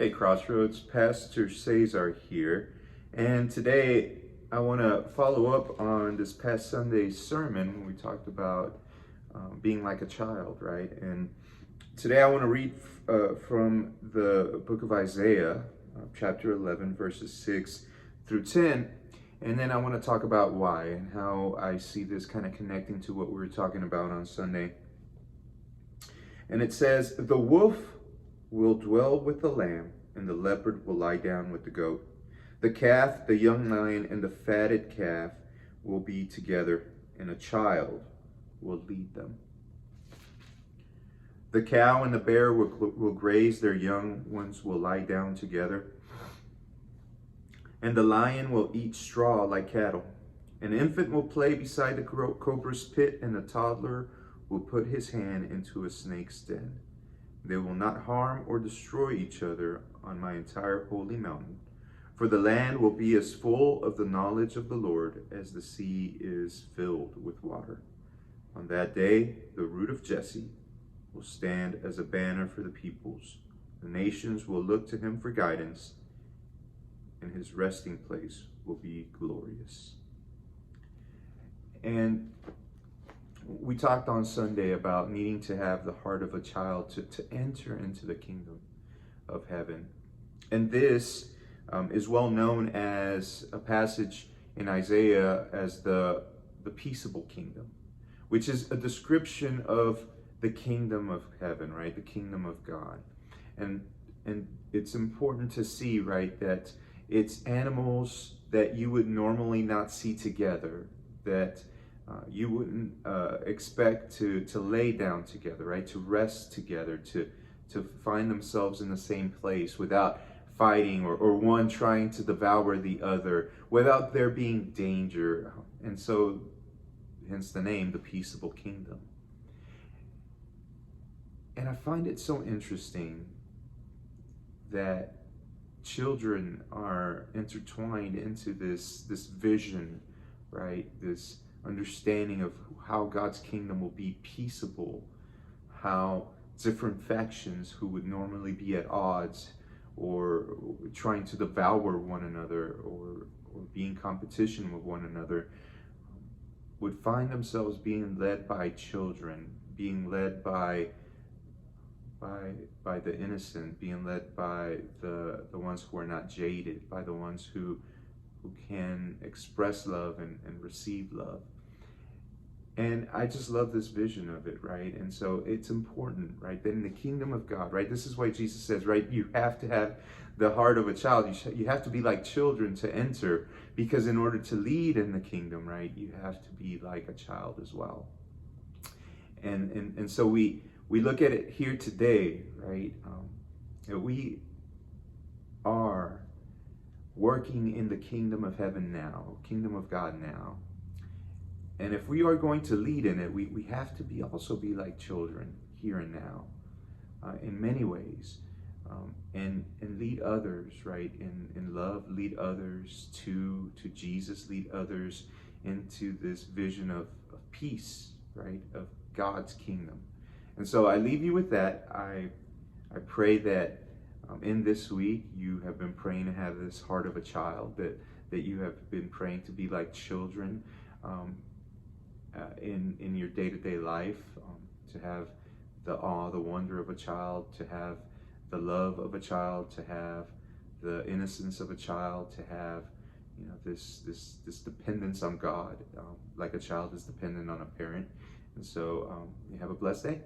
Hey Crossroads, Pastor Cesar here, and today I want to follow up on this past Sunday's sermon when we talked about being like a child, right? And today I want to read from the book of Isaiah, chapter 11, verses 6 through 10, and then I want to talk about why and how I see this kind of connecting to what we were talking about on Sunday. And it says, "The wolf will dwell with the lamb, and the leopard will lie down with the goat. The calf, the young lion, and the fatted calf will be together, and a child will lead them. The cow and the bear will graze, their young ones will lie down together. And the lion will eat straw like cattle. An infant will play beside the cobra's pit, and a toddler will put his hand into a snake's den. They will not harm or destroy each other on my entire holy mountain, for the land will be as full of the knowledge of the Lord as the sea is filled with water. On that day, the root of Jesse will stand as a banner for the peoples. The nations will look to him for guidance, and his resting place will be glorious." And we talked on Sunday about needing to have the heart of a child to enter into the kingdom of heaven. And this is well known as a passage in Isaiah as the Peaceable Kingdom, which is a description of the kingdom of heaven, right? The kingdom of God. And it's important to see, right, that it's animals that you would normally not see together, that you wouldn't expect to lay down together, right? To rest together, to find themselves in the same place without fighting or one trying to devour the other, without there being danger. And so, hence the name, the Peaceable Kingdom. And I find it so interesting that children are intertwined into this vision, right? This understanding of how God's kingdom will be peaceable, how different factions who would normally be at odds or trying to devour one another or be in competition with one another would find themselves being led by children, being led by the innocent, being led by the ones who are not jaded, by the ones who can express love and receive love. And I just love this vision of it, right? And so it's important, right, that in the kingdom of God, right, this is why Jesus says, right, you have to have the heart of a child. You have to be like children to enter, because in order to lead in the kingdom, right, you have to be like a child as well. And so we look at it here today, right? That we are working in the kingdom of heaven now, kingdom of God now. And if we are going to lead in it, we have to also be like children here and now, in many ways, and lead others, right, in love, lead others to Jesus, lead others into this vision of peace, right, of God's kingdom. And so I leave you with that. I pray that in this week you have been praying to have this heart of a child, that you have been praying to be like children in your day-to-day life, to have the awe, the wonder of a child, to have the love of a child, to have the innocence of a child, to have, you know, this dependence on God, like a child is dependent on a parent. And so you have a blessed day.